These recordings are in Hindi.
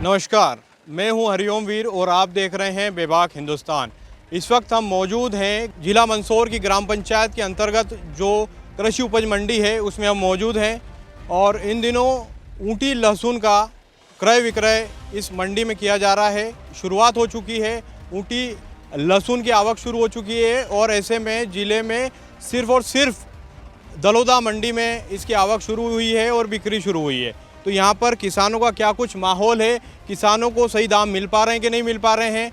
नमस्कार, मैं हूं हरिओम वीर और आप देख रहे हैं बेबाक हिंदुस्तान। इस वक्त हम मौजूद हैं जिला मंदसौर की ग्राम पंचायत के अंतर्गत जो कृषि उपज मंडी है उसमें हम मौजूद हैं और इन दिनों ऊँटी लहसुन का क्रय विक्रय इस मंडी में किया जा रहा है। शुरुआत हो चुकी है, ऊँटी लहसुन की आवक शुरू हो चुकी है और ऐसे में ज़िले में सिर्फ़ और सिर्फ दलोदा मंडी में इसकी आवक शुरू हुई है और बिक्री शुरू हुई है। तो यहाँ पर किसानों का क्या कुछ माहौल है, किसानों को सही दाम मिल पा रहे हैं कि नहीं मिल पा रहे हैं,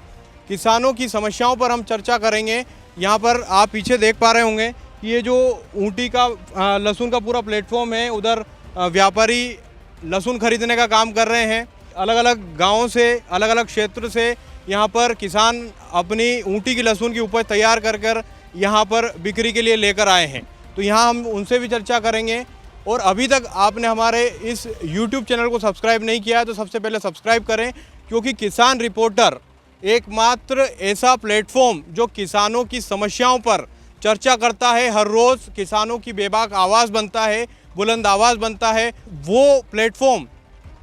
किसानों की समस्याओं पर हम चर्चा करेंगे। यहाँ पर आप पीछे देख पा रहे होंगे कि ये जो ऊँटी का लहसुन का पूरा प्लेटफॉर्म है, उधर व्यापारी लहसुन खरीदने का काम कर रहे हैं। अलग अलग गाँवों से, अलग अलग क्षेत्र से यहाँ पर किसान अपनी ऊँटी की लहसुन की उपज तैयार कर कर यहाँ पर बिक्री के लिए लेकर आए हैं। तो यहाँ हम उनसे भी चर्चा करेंगे। और अभी तक आपने हमारे इस YouTube चैनल को सब्सक्राइब नहीं किया है तो सबसे पहले सब्सक्राइब करें, क्योंकि किसान रिपोर्टर एकमात्र ऐसा प्लेटफॉर्म जो किसानों की समस्याओं पर चर्चा करता है, हर रोज़ किसानों की बेबाक आवाज़ बनता है, बुलंद आवाज़ बनता है, वो प्लेटफॉर्म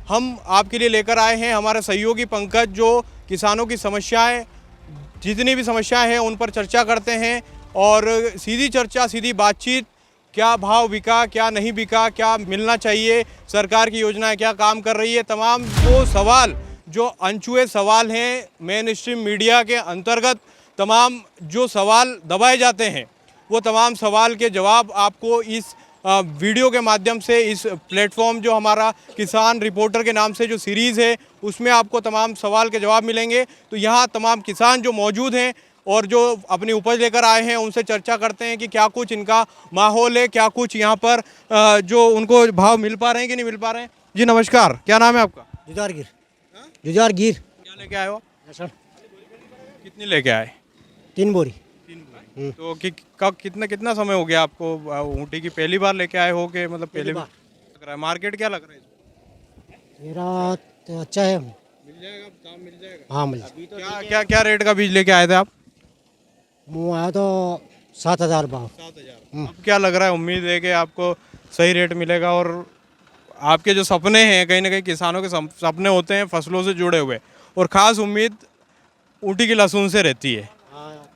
हम आपके लिए लेकर आए हैं। हमारे सहयोगी पंकज जो किसानों की समस्याएं, जितनी भी समस्याएं हैं उन पर चर्चा करते हैं और सीधी चर्चा, सीधी बातचीत, क्या भाव बिका, क्या नहीं बिका, क्या मिलना चाहिए, सरकार की योजनाएं क्या काम कर रही है, तमाम वो सवाल जो अनछुए सवाल हैं मेन स्ट्रीम मीडिया के अंतर्गत, तमाम जो सवाल दबाए जाते हैं वो तमाम सवाल के जवाब आपको इस वीडियो के माध्यम से, इस प्लेटफॉर्म जो हमारा किसान रिपोर्टर के नाम से जो सीरीज़ है उसमें आपको तमाम सवाल के जवाब मिलेंगे। तो यहाँ तमाम किसान जो मौजूद हैं और जो अपनी उपज लेकर आए हैं उनसे चर्चा करते हैं कि क्या कुछ इनका माहौल है, क्या कुछ यहाँ पर जो उनको भाव मिल पा रहे हैं कि नहीं मिल पा रहे हैं। जी नमस्कार, क्या नाम है आपका? जुजारगिर। जुजारगिर। क्या लेके आए हो? लहसुन कितनी लेके आए? 3 बोरी। तो कब कितना समय हो गया आपको ऊँटी की? पहली बार लेके आए हो कि मतलब पहली बार लग रहा है? मार्केट क्या लग रहा है? मेरा तो अच्छा है। मिल जाएगा, दाम मिल जाएगा? हाँ मिल जाएगा। क्या क्या रेट का बीज लेके आए थे आप? मुँह आया तो 7,000 भाव। 7,000। अब क्या लग रहा है, उम्मीद है कि आपको सही रेट मिलेगा और आपके जो सपने हैं, कहीं ना कहीं किसानों के सपने होते हैं फसलों से जुड़े हुए और ख़ास उम्मीद ऊँटी की लहसुन से रहती है,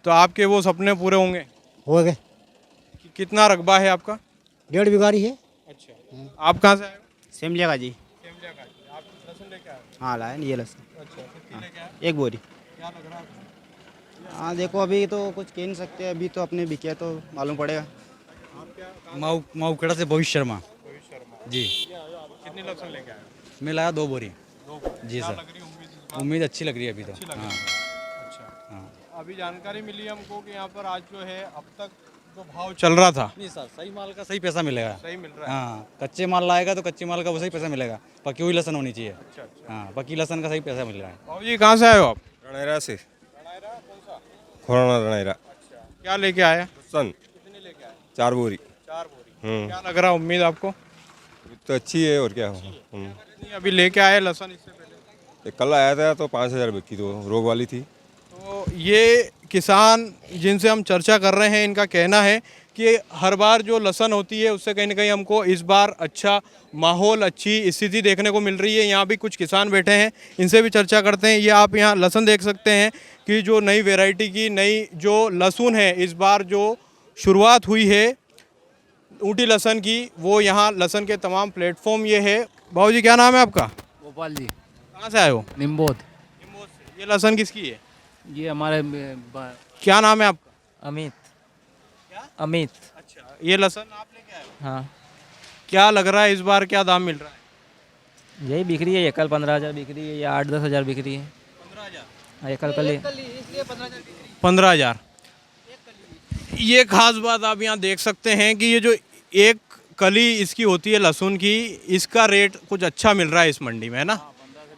तो आपके वो सपने पूरे होंगे? हो गए। कितना रकबा है आपका? 1.5 बीघारी है। अच्छा, आप कहाँ से आए हो? सेमलिया का जी। सेमलिया का। आप लहसुन लेके आए हो? हाँ लाए ये लहसुन। अच्छा, कितनी लेके आए? 1 बोरी। क्या लग रहा है आपको? हाँ देखो अभी तो कुछ कह नहीं सकते, अभी तो अपने बिके तो मालूम पड़ेगा। आप क्या माऊखेड़ा से भविष्य शर्मा रोहित शर्मा जी। कितनी लहसुन लेके आए हो? मैं लाया 2 बोरी। जी क्या सर, लग रही है उम्मीद इस बार? उम्मीद अच्छी लग रही है अभी तो। अच्छी लग हाँ रही है। अच्छा, हाँ। अभी जानकारी मिली हमको कि यहाँ पर आज जो है अब तक जो भाव चल रहा था नहीं सर, सही माल का सही पैसा मिलेगा। सही मिल रहा है। हाँ, कच्चे माल लाएगा तो कच्चे माल का वो सही पैसा मिलेगा, पकी हुई लहसन होनी चाहिए। अच्छा अच्छा। हाँ, पकी लहसन का सही पैसा मिल रहा है। बाबू जी कहाँ से आए हो आप? रणैरा से। रणैरा कौन सा? खोराना रणैरा। अच्छा, क्या लेके आए? सन कितनी लेके आए? 4 बोरी। 4 बोरी। क्या लग रहा है उम्मीद आपको? तो अच्छी है और क्या हो। नहीं, अभी लेके आए लहसुन इससे पहले? कल आया था तो 5,000 बिकी, तो रोग वाली थी। तो ये किसान जिनसे हम चर्चा कर रहे हैं, इनका कहना है कि हर बार जो लहसुन होती है उससे कहीं ना कहीं हमको इस बार अच्छा माहौल, अच्छी स्थिति देखने को मिल रही है। यहाँ भी कुछ किसान बैठे हैं, इनसे भी चर्चा करते हैं। ये आप यहाँ लहसुन देख सकते हैं कि जो नई वैरायटी की नई जो लहसुन है इस बार जो शुरुआत हुई है ऊँटी लहसुन की, वो यहाँ लहसुन के तमाम प्लेटफॉर्म ये है। बाबू जी क्या नाम है आपका? गोपाल जी। कहाँ से आए हो? निम्बोध। ये लहसुन किसकी है? ये हमारे क्या नाम है आपका? अमित। अमित। अच्छा, ये लहसुन आप लेके आए हो? हाँ, क्या लग रहा है इस बार क्या दाम मिल रहा है? यही बिक्री है। ये कल 15,000 बिक्री है, या 8-10 हज़ार बिक्री है। 15,000। हाँ, ये कल 15,000। ये खास बात आप यहाँ देख सकते हैं कि ये जो एक कली इसकी होती है लहसुन की, इसका रेट कुछ अच्छा मिल रहा है इस मंडी में, है ना?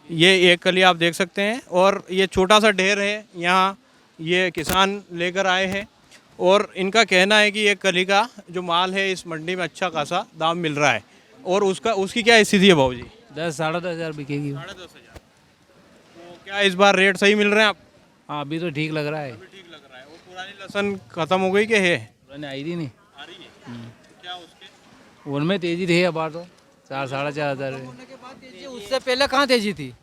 ये एक कली आप देख सकते हैं और ये छोटा सा ढेर है यहाँ, ये किसान लेकर आए हैं और इनका कहना है कि एक कली का जो माल है इस मंडी में अच्छा खासा दाम मिल रहा है। और उसकी क्या स्थिति है बाबू जी? 10-10.5 हज़ार बिकेगी। 10,500। तो क्या इस बार रेट सही मिल रहे हैं आप? हाँ, अभी तो ठीक लग रहा है। ठीक लग रहा है। वो पुरानी लहसुन खत्म हो गई कि है? पुराने आई थी नहीं, आ रही है। क्या उसके? उनमें तेजी रही है। बार तो 4-4.5 हज़ार है। उससे पहले कहाँ तेजी थी?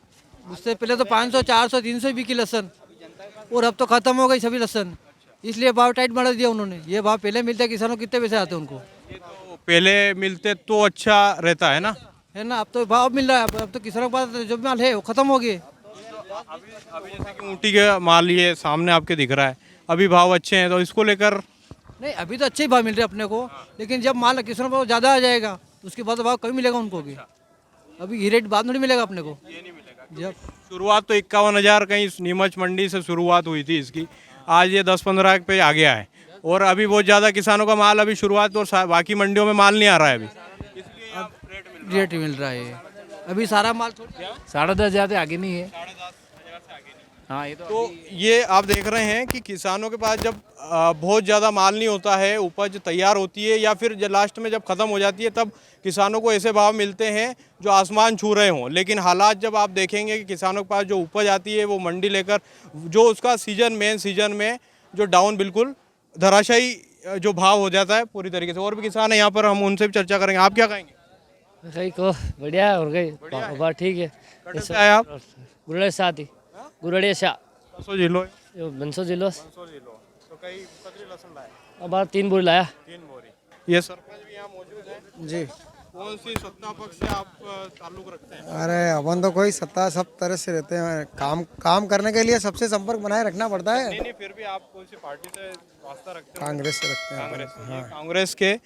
उससे पहले तो 500 400 300 बिकी लहसन, और अब तो खत्म हो गई सभी लहसन, इसलिए भाव टाइट बढ़ा दिया उन्होंने। ये भाव पहले मिलते किसानों को कितने पैसे आते उनको, तो पहले मिलते तो अच्छा रहता है ना। है ना। अब तो भाव मिल रहा है, अब तो किसानों के पास जो माल है वो खत्म हो गए। अभी जैसे कि ऊँटी का माल ये सामने आपके दिख रहा है, अभी भाव अच्छे हैं, तो इसको लेकर नहीं अभी तो अच्छे ही भाव मिल रहे हैं अपने को, लेकिन जब माल किसानों को ज़्यादा आ जाएगा तो उसके बाद भाव कभी मिलेगा उनको भी। अभी ये रेट बाद में नहीं मिलेगा अपने को। जब शुरुआत तो 51,000 कहीं नीमच मंडी से शुरुआत हुई थी इसकी, आज ये 10-15 पे आ गया है, और अभी बहुत ज़्यादा किसानों का माल अभी शुरुआत, और बाकी मंडियों में माल नहीं आ रहा है अभी, इसलिए रेट मिल रहा है अभी सारा माल 10,500 से आगे नहीं है। हाँ ये तो ये आप देख रहे हैं कि किसानों के पास जब बहुत ज़्यादा माल नहीं होता है, उपज तैयार होती है या फिर लास्ट में जब ख़त्म हो जाती है, तब किसानों को ऐसे भाव मिलते हैं जो आसमान छू रहे हों। लेकिन हालात जब आप देखेंगे कि किसानों के पास जो उपज आती है वो मंडी लेकर, जो उसका सीजन मेन सीजन में जो डाउन बिल्कुल धराशायी जो भाव हो जाता है पूरी तरीके से। और भी किसान हैं यहाँ पर, हम उनसे भी चर्चा करेंगे। आप क्या कहेंगे? कहीं को बढ़िया है और कहीं बात ठीक है। कटर से आए आप? गुरड़े साथ ही गुरड़े शाह बंसो जिलो बंसो जिलो तो कई कतरी लहसुन लाए? अब 3 बोरी लाया। 3 बोरी। ये सरपंच भी यहाँ मौजूद है जी। कौन सी सत्ता पक्ष से आप ताल्लुक रखते हैं? अरे अपन तो कोई सत्ता सब तरह से रहते हैं, काम करने के लिए सबसे संपर्क बनाए रखना पड़ता है। नहीं फिर भी आप कौन सी पार्टी से वास्ता रखते हैं? कांग्रेस से रखते हैं। कांग्रेस। ये कांग्रेस के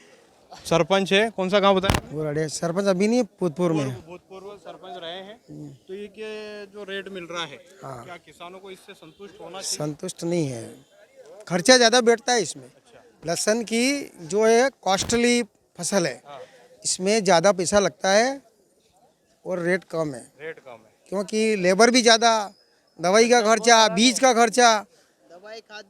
सरपंच है, कौन सा गांव बताया? गुराड़िया सरपंच अभी नहीं, भूतपूर्व में। भूतपूर्व सरपंच रहे हैं। तो ये के जो रेट मिल रहा है, क्या किसानों को इससे संतुष्ट होना चाहिए? संतुष्ट नहीं है, खर्चा ज़्यादा बैठता है इसमें। लहसुन की जो है कॉस्टली फसल है, इसमें ज़्यादा पैसा लगता है और रेट कम है। रेट कम है क्योंकि लेबर भी ज़्यादा, दवाई का खर्चा, बीज का खर्चा,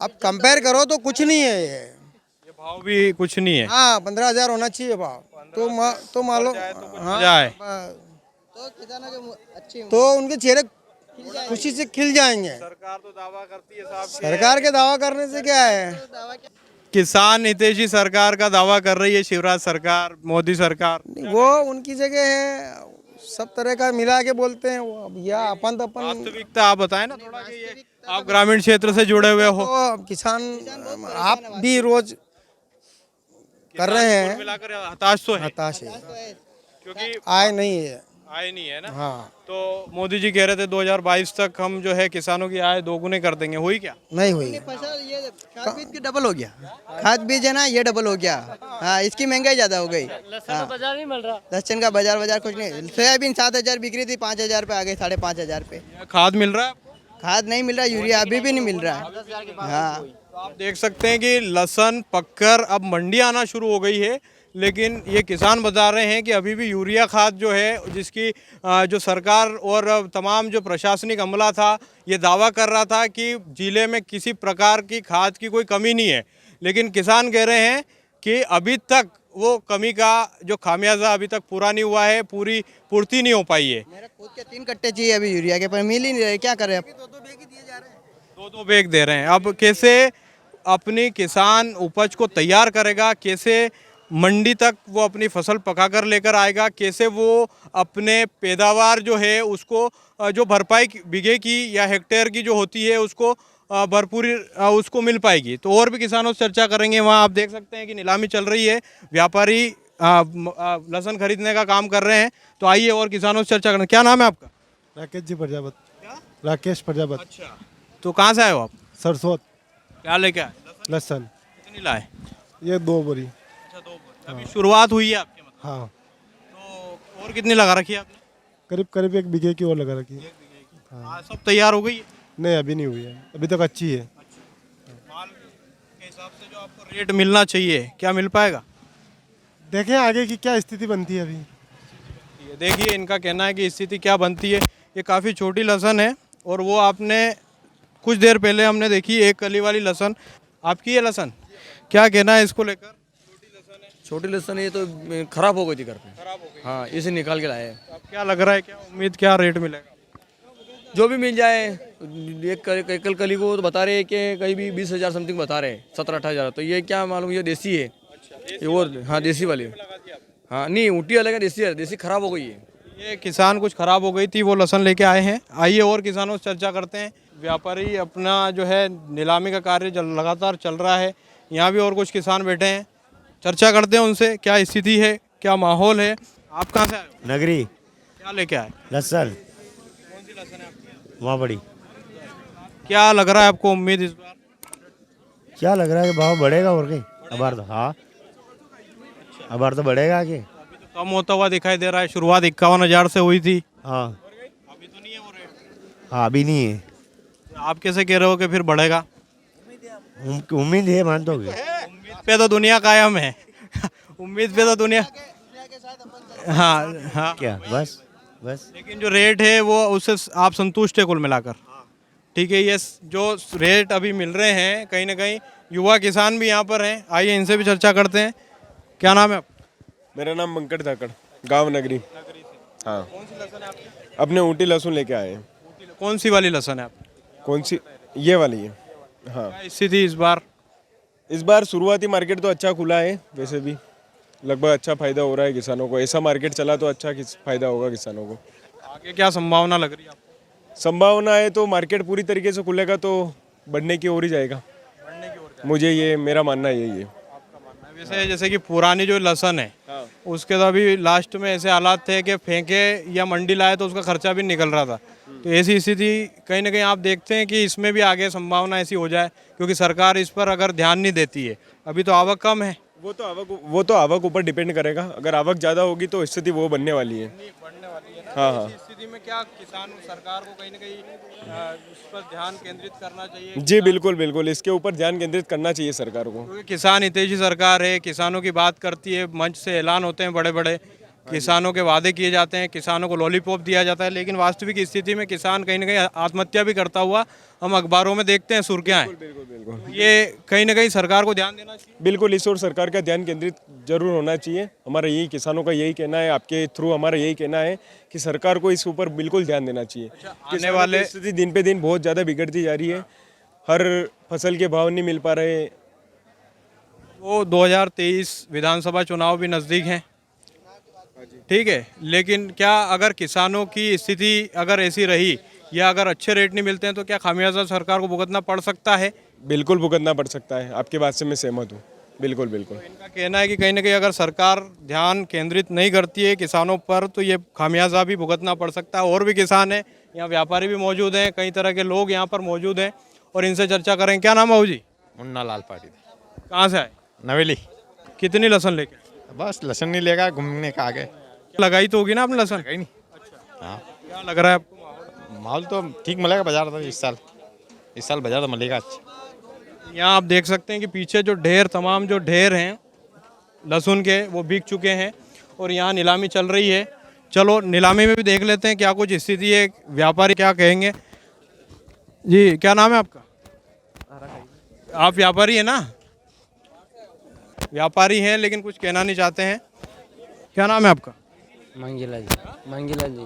अब कंपेयर करो तो कुछ नहीं है ये भाव भी कुछ नहीं है। हाँ 15,000 होना चाहिए भाव, तो मालूम जाए तो उनके चेहरे खुशी से खिल जाएंगे। सरकार तो दावा करती है साहब, सरकार के दावा करने से क्या है? किसान हितैषी सरकार का दावा कर रही है शिवराज सरकार, मोदी सरकार। वो उनकी जगह है, सब तरह का मिला के बोलते हैं वो। अब या अपन तो अपन वास्तविकता आप बताएं ना थोड़ा, कि ये आप ग्रामीण क्षेत्र से जुड़े हुए हो, तो किसान आप भी रोज कर रहे हैं, मिलाकर हताश तो है, हताश है क्योंकि आय नहीं है। आय नहीं है ना। हाँ तो मोदी जी कह रहे थे 2022 तक हम जो है किसानों की आय दोगुने कर देंगे, हुई क्या? नहीं हुई। खाद बीज की डबल हो गया, खाद बीज है ना ये डबल हो गया। हाँ इसकी महंगाई ज्यादा हो गई। लहसुन बाजार नहीं मिल रहा। लहसुन का बाजार कुछ नहीं। सोयाबीन 7,000 बिक रही थी, 5,000 पे आ गई, 5,500 पे। खाद मिल रहा है आपको? खाद नहीं मिल रहा, यूरिया अभी भी नहीं मिल रहा है। हाँ तो आप देख सकते हैं कि लहसुन पककर अब मंडी आना शुरू हो गई है, लेकिन ये किसान बता रहे हैं कि अभी भी यूरिया खाद जो है, जिसकी जो सरकार और तमाम जो प्रशासनिक अमला था ये दावा कर रहा था कि जिले में किसी प्रकार की खाद की कोई कमी नहीं है, लेकिन किसान कह रहे हैं कि अभी तक वो कमी का जो खामियाजा अभी तक पूरा नहीं हुआ है, पूरी पूर्ति नहीं हो पाई है। मेरा खुद के 3 कट्टे चाहिए अभी यूरिया के, पर मिल ही नहीं रहे, क्या करें अब? 2-2 बैग दे रहे हैं। अब कैसे अपनी किसान उपज को तैयार करेगा, कैसे मंडी तक वो अपनी फसल पकाकर लेकर आएगा, कैसे वो अपने पैदावार जो है उसको जो भरपाई बीघे की या हेक्टेयर की जो होती है उसको भरपूरी उसको मिल पाएगी। तो और भी किसानों से चर्चा करेंगे। वहाँ आप देख सकते हैं कि नीलामी चल रही है, व्यापारी लहसुन खरीदने का काम कर रहे हैं। तो आइए और किसानों से चर्चा करें। क्या नाम है आपका? राकेश जी प्रजापत। राकेश प्रजापत। अच्छा, तो कहाँ से आए हो आप? सरसोत। क्या लेके आए? लहसुन कितनी लाए? ये 2 बोरी। अच्छा, 2 बोरी। अभी शुरुआत हुई है आपके मतलब? हाँ तो और कितनी लगा रखी है आपने? करीब करीब 1 बीघे की और लगा रखी है। हाँ, सब तैयार हो गई है? नहीं अभी नहीं हुई है, अभी तक अच्छी है। माल के हिसाब से जो आपको रेट मिलना चाहिए, क्या मिल पाएगा? देखें आगे की क्या स्थिति बनती है अभी। देखिए इनका कहना है कि स्थिति क्या बनती है। ये काफ़ी छोटी लहसुन है, और वो आपने कुछ देर पहले हमने देखी एक कली वाली लहसुन। आपकी ये लहसुन क्या कहना है इसको लेकर? छोटी लहसुन ये तो खराब हो गई थी घर पे। खराब हो गई। हाँ इसे निकाल के लाए। तो अब क्या लग रहा है, क्या उम्मीद, क्या रेट मिलेगा? जो भी मिल जाए। एक कल कली को तो बता रहे हैं कि कहीं भी 20,000 समथिंग बता रहे हैं, 17-18,000। तो ये क्या मालूम, ये देसी है। ये वो हाँ देसी वाली। हाँ नहीं ऊँटी अलग है, देसी है, देसी खराब हो गई है। ये किसान कुछ खराब हो गई थी, वो लहसुन लेके आए हैं। आइए और किसानों से चर्चा करते हैं। व्यापारी अपना जो है नीलामी का कार्य लगातार चल रहा है। यहाँ भी और कुछ किसान बैठे हैं, चर्चा करते हैं उनसे, क्या स्थिति है, क्या माहौल है। आप कहाँ से आए हो? नगरी क्या लेके आए? लसन कौन सी लहसुन है आपकी? वहाँ बड़ी। क्या लग रहा है आपको उम्मीद इस बार? क्या लग रहा है कि भाव बढ़ेगा और कहीं अबार तो हाँ अबार तो बढ़ेगा आगे। अभी तो कम होता हुआ दिखाई दे रहा है। शुरुआत 51,000 से हुई थी। हाँ अभी तो नहीं है वो रेट। हाँ अभी नहीं है। आप कैसे कह रहे हो कि फिर बढ़ेगा? उम्मीद है मान तो उम्मीद पे तो दुनिया कायम है। उम्मीद पे तो दुनिया, हाँ हाँ। क्या बस बस लेकिन जो रेट है वो उससे आप संतुष्ट है कुल मिलाकर? ठीक है, ये जो रेट अभी मिल रहे हैं, कहीं ना कहीं युवा किसान भी यहाँ पर हैं। आइए इनसे भी चर्चा करते हैं। क्या नाम है आपका? मेरा नाम मंकट धाकड़, गांव नगरी। हाँ, कौन सी लहसुन है आपकी? अपने ऊटी लहसुन लेके आए हैं। कौन सी वाली लहसुन है आपकी? कौन सी? ये वाली है। हाँ, क्या स्थिति इस बार? इस बार शुरुआती मार्केट तो अच्छा खुला है, वैसे भी लगभग अच्छा फायदा हो रहा है किसानों को। ऐसा मार्केट चला तो अच्छा फायदा होगा किसानों को। आगे क्या संभावना लग रही है आपको? संभावना है तो मार्केट पूरी तरीके से खुलेगा तो बढ़ने की ओर ही जाएगा। मुझे ये मेरा मानना यही है। वैसे जैसे कि पुरानी जो लहसुन है, उसके तो अभी लास्ट में ऐसे हालात थे कि फेंके या मंडी लाए तो उसका खर्चा भी निकल रहा था। तो ऐसी स्थिति कहीं ना कहीं आप देखते हैं कि इसमें भी आगे संभावना ऐसी हो जाए, क्योंकि सरकार इस पर अगर ध्यान नहीं देती है। अभी तो आवक कम है। वो तो आवक ऊपर डिपेंड करेगा। अगर आवक ज़्यादा होगी तो स्थिति वो बनने वाली है। हाँ हाँ। स्थिति में क्या किसान सरकार को कहीं ना कहीं इस पर ध्यान केंद्रित करना चाहिए? जी बिल्कुल बिल्कुल, इसके ऊपर ध्यान केंद्रित करना चाहिए सरकार को। क्योंकि किसान हितैषी सरकार है, किसानों की बात करती है, मंच से ऐलान होते हैं बड़े बड़े, किसानों के वादे किए जाते हैं, किसानों को लॉलीपॉप दिया जाता है, लेकिन वास्तविक स्थिति में किसान कहीं ना कहीं आत्महत्या भी करता हुआ हम अखबारों में देखते हैं, सुर्खियां हैं। बिल्कुल ये कहीं ना कहीं सरकार को ध्यान देना चाहिए। बिल्कुल, इस ओर सरकार का ध्यान केंद्रित जरूर होना चाहिए। हमारा यही किसानों का यही कहना है, आपके थ्रू हमारा यही कहना है कि सरकार को इस ऊपर बिल्कुल ध्यान देना चाहिए। आने वाले स्थिति दिन पे दिन बहुत ज़्यादा बिगड़ती जा रही है। हर फसल के भाव नहीं मिल पा रहे। वो 2023 विधानसभा चुनाव भी नज़दीक हैं, ठीक है, लेकिन क्या अगर किसानों की स्थिति अगर ऐसी रही या अगर अच्छे रेट नहीं मिलते हैं तो क्या खामियाजा सरकार को भुगतना पड़ सकता है? बिल्कुल भुगतना पड़ सकता है। आपकी बात से मैं सहमत हूँ। बिल्कुल बिल्कुल। इनका कहना है कि कहीं ना कहीं अगर सरकार ध्यान केंद्रित नहीं करती है किसानों पर तो ये खामियाजा भी भुगतना पड़ सकता है। और भी किसान हैं, यहाँ व्यापारी भी मौजूद हैं, कई तरह के लोग यहाँ पर मौजूद हैं और इनसे चर्चा करें। क्या नाम है जी? मुन्ना लाल पाटी। कहाँ से आए? नवेली। कितनी लहसुन लेके? बस लहसुन नहीं लेगा, घूमने का आगे। लगाई तो होगी ना आपने लहसुन? नहीं। हाँ, क्या लग रहा है आपको? माल तो ठीक मिलेगा बाजार तो इस साल बाजार तो मिलेगा अच्छा। यहाँ आप देख सकते हैं कि पीछे जो ढेर, तमाम जो ढेर हैं लहसुन के, वो बिक चुके हैं और यहाँ नीलामी चल रही है। चलो नीलामी में भी देख लेते हैं क्या कुछ स्थिति है, व्यापारी क्या कहेंगे। जी, क्या नाम है आपका? आप व्यापारी हैं ना? व्यापारी हैं लेकिन कुछ कहना नहीं चाहते हैं। क्या नाम है आपका? मंगीला जी। मंगीला जी,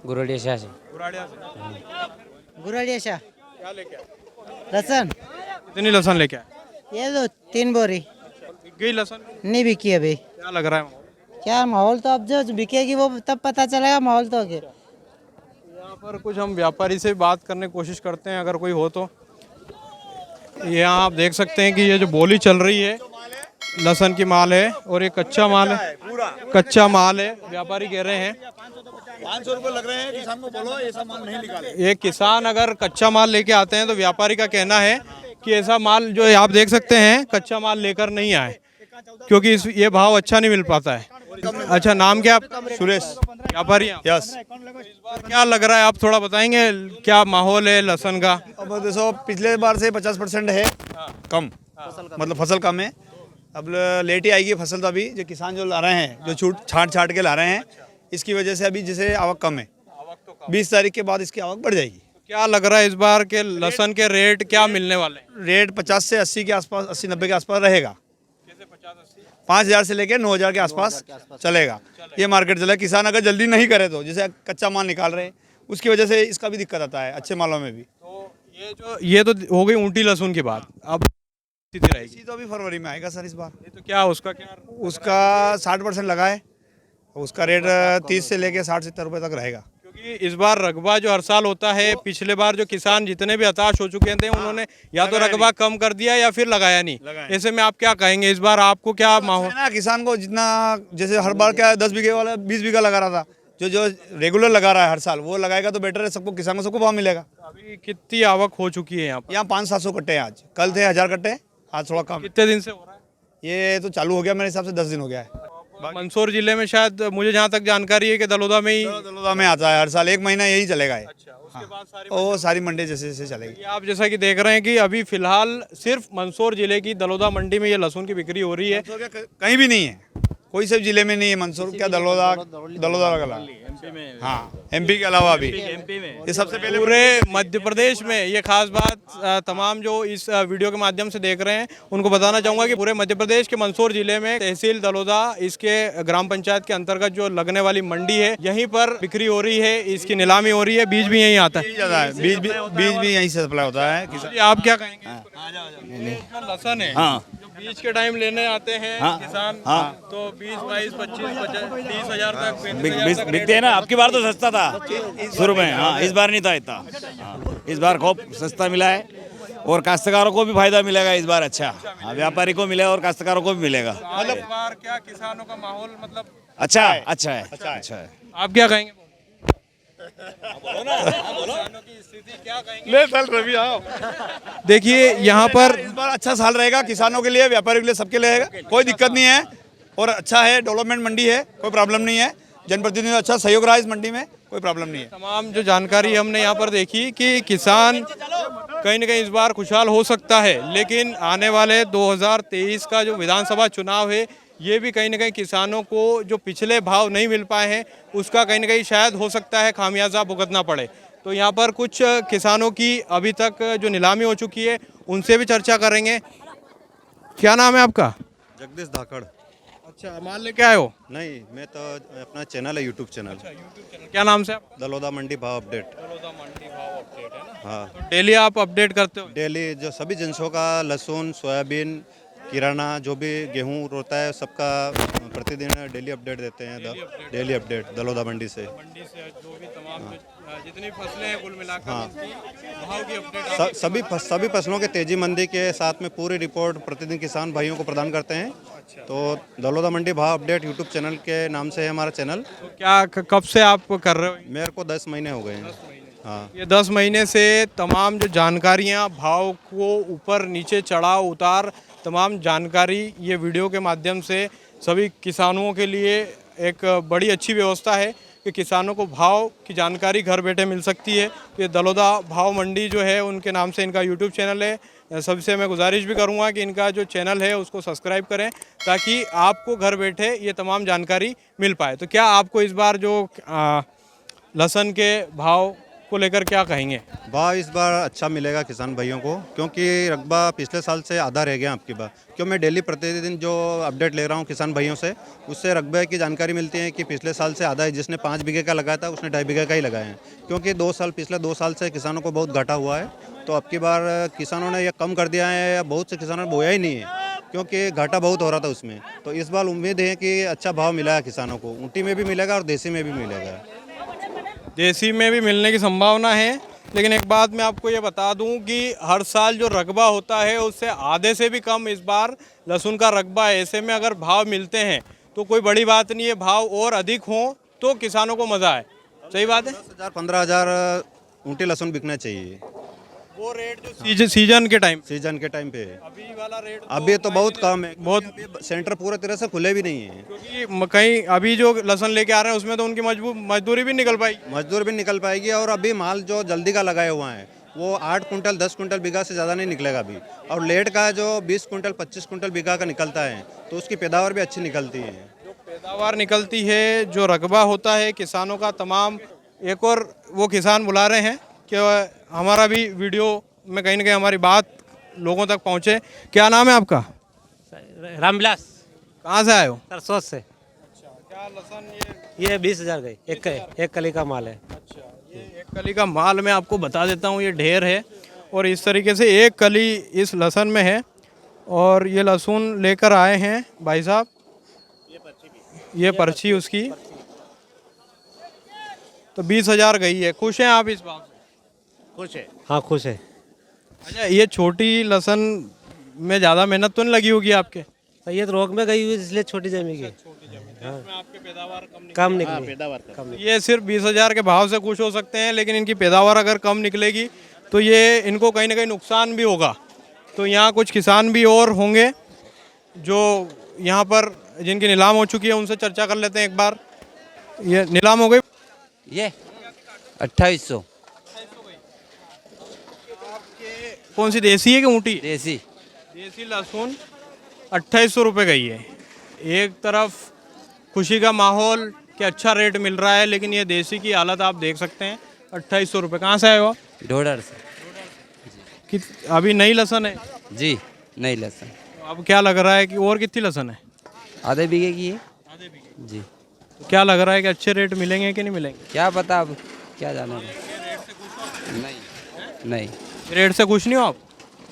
गुरड़िया शाह से। गुरड़िया शाह। क्या लेके आए? लहसन कितनी लहसुन लेके आए? ये तो 3 बोरी। बिक गई लहसुन? नहीं बिकी अभी। क्या लग रहा है? क्या माहौल तो अब जो बिकेगी वो तब पता चलेगा माहौल तो आगे। यहाँ पर कुछ हम व्यापारी से बात करने की कोशिश करते हैं, अगर कोई हो तो। यहाँ आप देख सकते हैं कि ये जो बोली चल रही है लहसुन की माल है और ये कच्चा माल है, कच्चा माल है। व्यापारी कह रहे हैं 500 रुपये लग रहे हैं, किसान को बोलो ऐसा माल नहीं निकाले। ये किसान अगर कच्चा माल लेके आते हैं तो व्यापारी का कहना है कि ऐसा माल जो आप देख सकते हैं कच्चा माल लेकर नहीं आए, क्योंकि ये भाव अच्छा नहीं मिल पाता है। अच्छा, नाम क्या? सुरेश। व्यापारी? यस। क्या लग रहा है, आप थोड़ा बताएंगे क्या माहौल है लहसुन का? अब देखो पिछले बार से 50% है कम, मतलब फसल कम है। अब लेट ही आएगी फसल। तो अभी जो किसान जो ला रहे हैं, जो छाट के ला रहे हैं, इसकी वजह से अभी जैसे आवक कम है। 20 तारीख के बाद इसकी आवक बढ़ जाएगी। क्या लग रहा है इस बार के लहसुन के रेट क्या मिलने वाले? रेट 50 से 80 के आसपास, 80-90 के आसपास रहेगा। 5,000 से लेकर 9,000 के आसपास चलेगा। ये मार्केट चलेगा। किसान अगर जल्दी नहीं करे तो, जैसे कच्चा माल निकाल रहे हैं, उसकी वजह से इसका भी दिक्कत आता है, अच्छे मालों में भी। तो ये तो हो गई ऊँटी लहसुन की बात। अब स्थिति रहेगी तो अभी फरवरी में आएगा सर इस बार। तो क्या उसका क्या? उसका 60% लगा है उसका रेट 30 से लेके 60-70 रुपए तक रहेगा। क्योंकि इस बार रकबा जो हर साल होता है, पिछले बार जो किसान जितने भी हताश हो चुके थे उन्होंने या तो रकबा कम कर दिया या फिर लगाया नहीं। ऐसे में आप क्या कहेंगे, इस बार आपको क्या माहौल? ना किसान को जितना, जैसे हर बार क्या 10 बीघे वाला 20 बीघा लगा रहा था, जो रेगुलर लगा रहा है हर साल, वो लगाएगा तो बेटर है, सबको किसान को सबको भाव मिलेगा। अभी कितनी आवक हो चुकी है यहाँ पर? यहाँ 500-700 कट्टे हैं आज, कल थे 1000 कट्टे, आज थोड़ा कम। कितने दिन से हो रहा है? ये तो चालू हो गया मेरे हिसाब से 10 दिन हो गया है। मंदसौर जिले में शायद मुझे जहाँ तक जानकारी है कि दलोदा में ही दलोदा में आता है हर साल, 1 महीना यही चलेगा है। अच्छा, उसके बाद वो सारी मंडी जैसे जैसे चलेगी। आप जैसा कि देख रहे हैं कि अभी फिलहाल सिर्फ मंदसौर जिले की दलोदा मंडी में ये लहसुन की बिक्री हो रही है। कहीं भी नहीं है, कोई से जिले में नहीं है मंदसौर, क्या दलोदा लगा, हाँ एमपी के अलावा भी ये सबसे पहले पूरे मध्य प्रदेश में। ये खास बात तमाम जो इस वीडियो के माध्यम से देख रहे हैं उनको बताना चाहूँगा कि पूरे मध्य प्रदेश के मंदसौर जिले में तहसील दलोदा, इसके ग्राम पंचायत के अंतर्गत जो लगने वाली मंडी है, यहीं पर बिक्री हो रही है, इसकी नीलामी हो रही है। बीज भी यहीं आता है, बीज भी यहीं से सप्लाई होता है। आप क्या कहेंगे? लहसुन है, बीज के टाइम लेने आते हैं किसान, तो 20, 22, 25, 30 हजार तक बिकते हैं ना। आपकी बार तो सस्ता था शुरू में, हाँ इस बार नहीं था इतना, इस बार खूब सस्ता मिला है और काश्तकारों को भी फायदा मिलेगा इस बार। अच्छा, हाँ व्यापारी को मिलेगा और काश्तकारों को भी मिलेगा। मतलब बार क्या किसानों का माहौल मतलब अच्छा है। आप क्या कहेंगे? देखिए यहाँ पर इस बार अच्छा साल रहेगा किसानों के लिए, व्यापारियों के लिए, सबके लिए कोई दिक्कत नहीं है और अच्छा है, डेवलपमेंट मंडी है, कोई प्रॉब्लम नहीं है। जनप्रतिनिधि अच्छा सहयोग रहा है इस मंडी में, कोई प्रॉब्लम नहीं है। तमाम जो जानकारी हमने यहाँ पर देखी कि किसान कहीं न कहीं इस बार खुशहाल हो सकता है, लेकिन आने वाले 2023 का जो विधानसभा चुनाव है, ये भी कहीं न कहीं किसानों को जो पिछले भाव नहीं मिल पाए हैं उसका कहीं न कहीं शायद हो सकता है खामियाजा भुगतना पड़े। तो यहाँ पर कुछ किसानों की अभी तक जो नीलामी हो चुकी है उनसे भी चर्चा करेंगे। क्या नाम है आपका? जगदीश धाकड़। अच्छा, माल लेके आए हो? नहीं, मैं तो अपना चैनल है, यूट्यूब चैनल। क्या नाम से आपका? दलोदा मंडी भाव अपडेट। दलोदा मंडी भाव अपडेट है ना? हाँ, तो डेली आप अपडेट करते हो? डेली जो सभी जिनसों का लहसुन, सोयाबीन, किराना, जो भी गेहूं होता है सबका प्रतिदिन डेली अपडेट देते हैं। डेली अपडेट दलोदा मंडी से जो भी तमाम जितनी फसलें हैं कुल मिलाकर भाव की अपडेट सभी फसलों के तेजी मंदी के साथ में पूरी रिपोर्ट प्रतिदिन किसान भाइयों को प्रदान करते हैं। तो दलोदा मंडी भाव अपडेट यूट्यूब चैनल के नाम से है हमारा चैनल। तो क्या कब से आप कर रहे हो? मेरे को 10 महीने हो गए हैं। हाँ, ये 10 महीने से तमाम जो जानकारियाँ, भाव को ऊपर नीचे चढ़ाव उतार, तमाम जानकारी ये वीडियो के माध्यम से सभी किसानों के लिए एक बड़ी अच्छी व्यवस्था है कि किसानों को भाव की जानकारी घर बैठे मिल सकती है। ये दलोदा भाव मंडी जो है उनके नाम से इनका यूट्यूब चैनल है। सबसे मैं गुजारिश भी करूंगा कि इनका जो चैनल है उसको सब्सक्राइब करें ताकि आपको घर बैठे ये तमाम जानकारी मिल पाए। तो क्या आपको इस बार जो लहसुन के भाव को लेकर क्या कहेंगे? भाव इस बार अच्छा मिलेगा किसान भाइयों को, क्योंकि रकबा पिछले साल से आधा रह गया आपकी बार। क्यों मैं डेली प्रतिदिन जो अपडेट ले रहा हूँ किसान भाइयों से, उससे रकबे की जानकारी मिलती है कि पिछले साल से आधा है। जिसने 5 बीघे का लगाया था उसने 2.5 बीघे का ही लगाया है, क्योंकि पिछले 2 साल से किसानों को बहुत घाटा हुआ है। तो अब की बार किसानों ने यह कम कर दिया है, या बहुत से किसानों ने बोया ही नहीं है क्योंकि घाटा बहुत हो रहा था उसमें। तो इस बार उम्मीद है कि अच्छा भाव मिला है किसानों को, ऊँटी में भी मिलेगा और देसी में भी मिलेगा। देसी में भी मिलने की संभावना है, लेकिन एक बात मैं आपको ये बता दूं कि हर साल जो रकबा होता है उससे आधे से भी कम इस बार लहसुन का रकबा है। ऐसे में अगर भाव मिलते हैं तो कोई बड़ी बात नहीं है, भाव और अधिक हो तो किसानों को मज़ा आए। सही बात है। 10,000-15,000 ऊँटी लहसुन बिकना चाहिए। वो रेट जो सीजन के टाइम पे है। अभी वाला रेट अभी तो बहुत कम है, बहुत सेंटर पूरे तरह से खुले भी नहीं है। क्योंकि कहीं अभी जो लहसुन लेके आ रहे हैं उसमें तो उनकी मजदूरी भी निकल पाएगी। और अभी माल जो जल्दी का लगाए हुआ है वो 8 कुंटल 10 कुंटल बीघा से ज़्यादा नहीं निकलेगा अभी। और लेट का जो 20 कुंटल 25 कुंटल बीघा का निकलता है तो उसकी पैदावार भी अच्छी निकलती है। जो पैदावार निकलती है, जो रकबा होता है किसानों का तमाम। एक और वो किसान बुला रहे हैं कि हमारा भी वीडियो में कहीं ना कहीं हमारी बात लोगों तक पहुंचे। क्या नाम है आपका? रामविलास। कहाँ से आए हो? सरसों से। अच्छा, क्या लहसुन ये 20,000 गई, एक कली का माल है। अच्छा, ये एक कली का माल मैं आपको बता देता हूँ, ये ढेर है और इस तरीके से एक कली इस लहसुन में है। और ये लहसुन लेकर आए हैं भाई साहब, ये पर्ची उसकी तो 20,000 गई है। खुश हैं आप इस बात से? खुश है, हाँ खुश है। अच्छा, ये छोटी लहसुन में ज़्यादा मेहनत तो नहीं लगी होगी आपके? ये तो रोग में गई हुई इसलिए छोटी जमी की, आपके पैदावार कम निकली। ये सिर्फ 20,000 के भाव से खुश हो सकते हैं, लेकिन इनकी पैदावार अगर कम निकलेगी तो ये इनको कहीं ना कहीं नुकसान भी होगा। तो यहाँ कुछ किसान भी और होंगे जो यहाँ पर जिनकी नीलाम हो चुकी है, उनसे चर्चा कर लेते हैं एक बार। ये नीलाम हो गई? ये 2800 कौन सी, देसी है कि ऊँटी? देसी। देसी लहसुन 2800 रुपये गई है। एक तरफ खुशी का माहौल कि अच्छा रेट मिल रहा है, लेकिन ये देसी की हालत आप देख सकते हैं। 2800 रुपये। कहाँ से आए हो? ढोडर से। कि अभी नई लहसुन है जी, नई लहसुन। अब क्या लग रहा है कि और कितनी लहसुन है? आधे बीघे की है जी। तो क्या लग रहा है कि अच्छे रेट मिलेंगे कि नहीं मिलेंगे? क्या पता, अब क्या जाना। नहीं, रेट से खुश नहीं हो आप?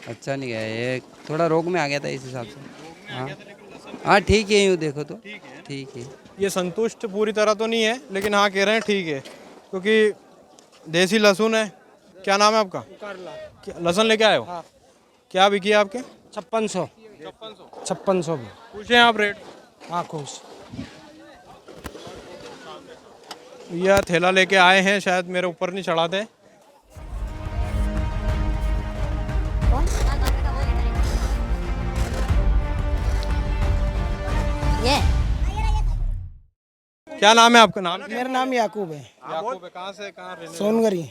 अच्छा नहीं गया, ये थोड़ा रोग में आ गया था इस हिसाब से। हाँ हाँ, ठीक है, यूँ देखो तो ठीक है। ये संतुष्ट पूरी तरह तो नहीं है, लेकिन हाँ कह रहे हैं ठीक है, क्योंकि देसी लहसुन है। क्या नाम है आपका? लहसुन लेके आए हो? हाँ। क्या बिकी है आपके? 5600। 5600 में खुश हैं आप रेट? हाँ खुश। यह थैला लेके आए हैं, शायद मेरे ऊपर नहीं चढ़ाते। क्या नाम है आपका? नाम? मेरा नाम याकूब है। याकूब है। कहाँ से? कहाँ रहने? सोनगरी।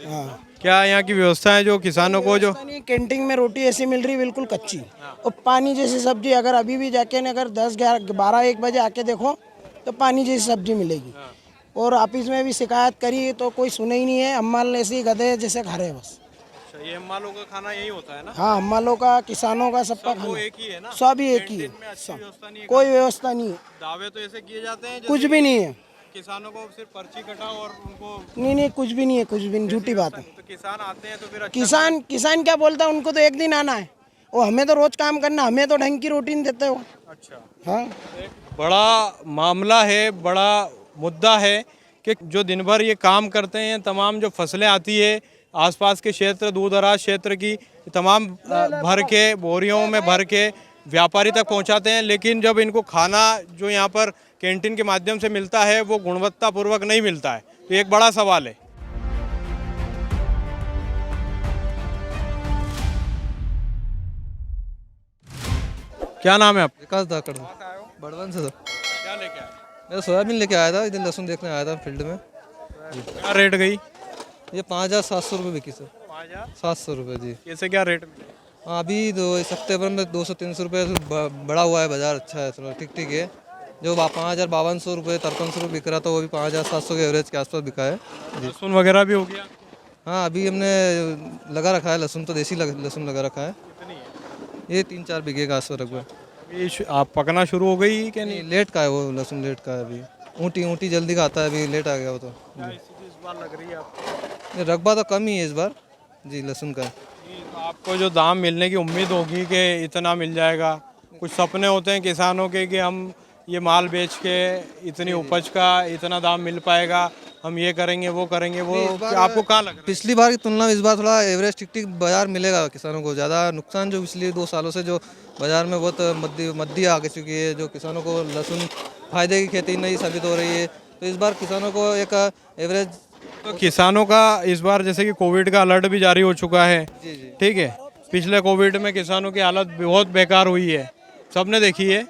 हाँ। क्या यहाँ की व्यवस्था है जो किसानों को जो कैंटीन में रोटी ऐसी मिल रही बिल्कुल कच्ची, और पानी जैसी सब्जी अगर अभी भी जाके अगर 10, 11, 12, 1 बजे आके देखो तो पानी जैसी सब्जी मिलेगी। और ऑफिस में भी शिकायत करी तो कोई सुने ही नहीं है। अम्माल ऐसे ही गधे जैसे खा रहे हैं बस। ये अम्मालों का खाना यही होता है ना? हाँ, अम्मालों का, किसानों का, सबका खाना एक ही है ना? सब ही एक ही है। कोई व्यवस्था नहीं है, दावे तो ऐसे किए जाते हैं कुछ भी नहीं है। किसानों को सिर्फ पर्ची कटा और उनको नहीं, कुछ भी नहीं है, कुछ भी नहीं, झूठी बात है। तो किसान आते हैं तो फिर किसान क्या बोलता है, उनको तो एक दिन आना है, वो हमें तो रोज काम करना, हमें तो ढंग की रोटी नहीं देते हो। अच्छा, हाँ, बड़ा मामला है, बड़ा मुद्दा है कि जो दिन भर ये काम करते हैं, तमाम जो फसलें आती है आसपास के क्षेत्र, दूर दराज क्षेत्र की, तमाम भर के बोरियों में भर के व्यापारी तक पहुंचाते हैं, लेकिन जब इनको खाना जो यहाँ पर कैंटीन के माध्यम से मिलता है वो गुणवत्तापूर्वक नहीं मिलता है। तो एक बड़ा सवाल है। क्या नाम है आपका? विकास धाकड़, बड़वन से। क्या लेके आए? मैं सोयाबीन लेके आया था, इधर लहसुन देखने आया था फील्ड में। क्या रेट गई? ये 5700 रुपये बिकी सर। 700 रुपये जी। कैसे क्या रेट मिले? हाँ, अभी इस हफ्ते भर में 200-300 रुपये बढ़ा हुआ है, बाजार अच्छा है, थोड़ा ठीक है। जो 5,5200 रुपये 5300 रुपये बिक रहा था, वो भी 5,700 के एवरेज के आसपास बिका है। लहसुन वगैरह भी हो गया? हाँ, अभी हमने लगा रखा है लहसुन, तो देसी लहसुन लगा रखा है। ये 3-4 बीघे का आसपास रखा है। आप पकना शुरू हो गई कि नहीं? लेट का है वो लहसुन, लेट का है अभी। ऊँटी जल्दी का आता है, अभी लेट आ गया वो तो। इस बार लग रही है आपको? रकबा तो कम ही है इस बार जी लहसुन का। आपको जो दाम मिलने की उम्मीद होगी कि इतना मिल जाएगा, कुछ सपने होते हैं किसानों के कि हम ये माल बेच के इतनी उपज का इतना दाम मिल पाएगा, हम ये करेंगे वो करेंगे, वो आपको कहाँ लग रहा है? पिछली बार की तुलना में इस बार थोड़ा एवरेज ठीक बाजार मिलेगा किसानों को। ज़्यादा नुकसान जो पिछले 2 सालों से जो बाजार में बहुत मद्दी आ चुकी है, जो किसानों को लहसुन फायदे की खेती नहीं साबित हो रही है, तो इस बार किसानों को एक एवरेज। तो किसानों का इस बार जैसे कि कोविड का अलर्ट भी जारी हो चुका है, ठीक है, पिछले कोविड में किसानों की हालत बहुत बेकार हुई है, सबने देखी है,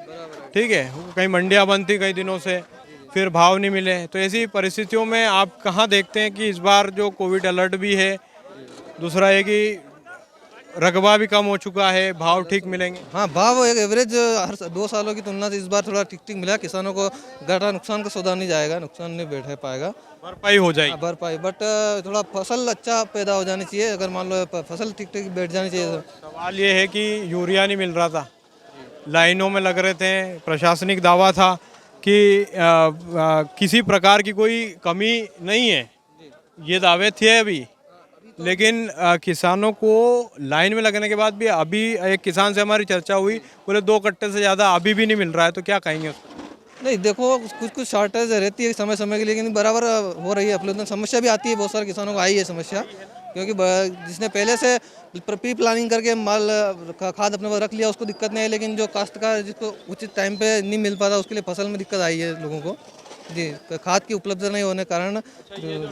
ठीक है, कहीं मंडियां बंद थी कई दिनों से, फिर भाव नहीं मिले। तो ऐसी परिस्थितियों में आप कहाँ देखते हैं कि इस बार जो कोविड अलर्ट भी है, दूसरा है कि रकबा भी कम हो चुका है, भाव ठीक मिलेंगे? हाँ, भाव एक एवरेज हर 2 सालों की तुलना से इस बार थोड़ा ठीक मिला। किसानों को घाटा नुकसान का सौदा नहीं जाएगा, नुकसान नहीं बैठ पाएगा, भरपाई हो जाएगी। भरपाई, बट थोड़ा फसल अच्छा पैदा हो जानी चाहिए। अगर मान लो फसल ठीक बैठ जानी चाहिए। सवाल ये है कि यूरिया नहीं मिल रहा था, लाइनों में लग रहे थे, प्रशासनिक दावा था कि किसी प्रकार की कोई कमी नहीं है, ये दावे थे अभी, लेकिन किसानों को लाइन में लगने के बाद भी अभी एक किसान से हमारी चर्चा हुई, बोले 2 कट्टे से ज़्यादा अभी भी नहीं मिल रहा है। तो क्या कहेंगे उसको? नहीं देखो कुछ शॉर्टेज रहती है समय समय के लिए, लेकिन बराबर हो रही है अपलोड। समस्या भी आती है, बहुत सारे किसानों को आई है समस्या, क्योंकि जिसने पहले से प्री प्लानिंग करके माल खाद अपने पास रख लिया उसको दिक्कत नहीं है, लेकिन जो काश्तकार जिसको उचित टाइम पे नहीं मिल पाता उसके लिए फसल में दिक्कत आई है लोगों को जी। खाद की उपलब्धता नहीं होने के कारण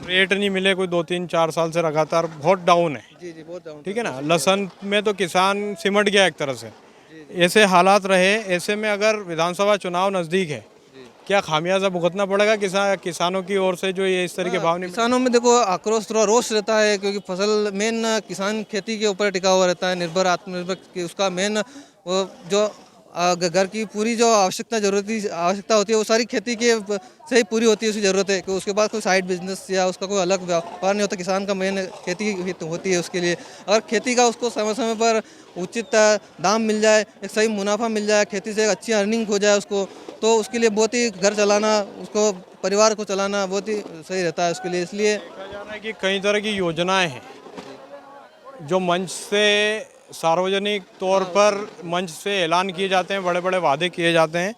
रेट नहीं मिले, कोई 2-3-4 साल से लगातार बहुत डाउन है। जी बहुत डाउन, ठीक है ना। लहसुन में तो किसान सिमट गया एक तरह से, ऐसे हालात रहे। ऐसे में अगर विधानसभा चुनाव नज़दीक है, क्या खामियाजा भुगतना पड़ेगा किसानों की ओर से जो ये इस तरह के भाव नहीं? किसानों में देखो आक्रोश थोड़ा रोष रहता है, क्योंकि फसल मेन किसान खेती के ऊपर टिका हुआ रहता है, निर्भर आत्मनिर्भर। उसका मेन वो जो घर की पूरी जो आवश्यकता होती है वो सारी खेती के से ही पूरी होती है, उसकी ज़रूरत है कि उसके बाद कोई साइड बिजनेस या उसका कोई अलग व्यापार नहीं होता। किसान का मेन खेती होती है उसके लिए। अगर खेती का उसको समय समय पर उचित दाम मिल जाए, एक सही मुनाफा मिल जाए, खेती से एक अच्छी अर्निंग हो जाए उसको, तो उसके लिए बहुत ही घर चलाना, उसको परिवार को चलाना बहुत ही सही रहता है उसके लिए। इसलिए देखा जा रहा है कि कई तरह की योजनाएं हैं जो मंच से, सार्वजनिक तौर पर मंच से ऐलान किए जाते हैं, बड़े बड़े वादे किए जाते हैं।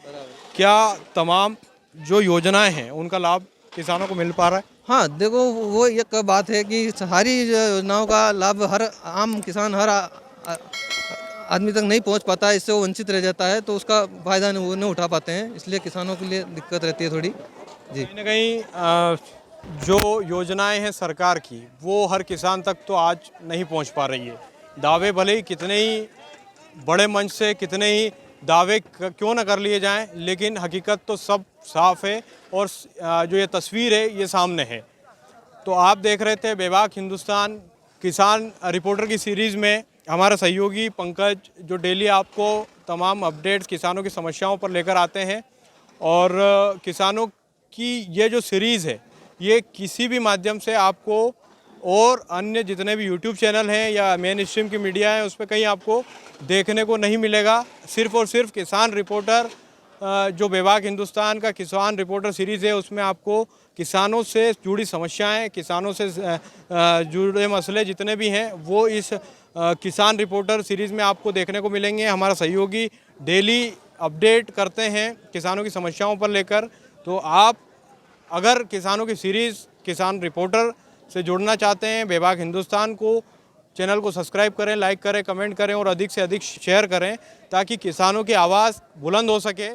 क्या तमाम जो योजनाएं हैं उनका लाभ किसानों को मिल पा रहा है? हाँ देखो, वो एक बात है कि सारी योजनाओं का लाभ हर आम किसान, हर आदमी तक नहीं पहुंच पाता है, इससे वो वंचित रह जाता है, तो उसका फायदा नहीं उठा पाते हैं, इसलिए किसानों के लिए दिक्कत रहती है थोड़ी जी। कहीं ना कहीं जो योजनाएं हैं सरकार की वो हर किसान तक तो आज नहीं पहुंच पा रही है। दावे भले ही कितने ही बड़े मंच से कितने ही दावे क्यों न कर लिए जाएं, लेकिन हकीकत तो सब साफ है और जो ये तस्वीर है ये सामने है। तो आप देख रहे थे बेबाक हिंदुस्तान किसान रिपोर्टर की सीरीज़ में हमारा सहयोगी पंकज, जो डेली आपको तमाम अपडेट्स किसानों की समस्याओं पर लेकर आते हैं। और किसानों की ये जो सीरीज़ है ये किसी भी माध्यम से आपको और अन्य जितने भी यूट्यूब चैनल हैं या मेन स्ट्रीम की मीडिया है उस पर कहीं आपको देखने को नहीं मिलेगा। सिर्फ़ और सिर्फ किसान रिपोर्टर, जो बेबाक हिंदुस्तान का किसान रिपोर्टर सीरीज़ है, उसमें आपको किसानों से जुड़ी समस्याएं, किसानों से जुड़े मसले जितने भी हैं वो इस किसान रिपोर्टर सीरीज़ में आपको देखने को मिलेंगे। हमारा सहयोगी डेली अपडेट करते हैं किसानों की समस्याओं पर लेकर। तो आप अगर किसानों की सीरीज़ किसान रिपोर्टर से जुड़ना चाहते हैं, बेबाक हिंदुस्तान को चैनल को सब्सक्राइब करें, लाइक करें, कमेंट करें और अधिक से अधिक शेयर करें ताकि किसानों की आवाज़ बुलंद हो सके।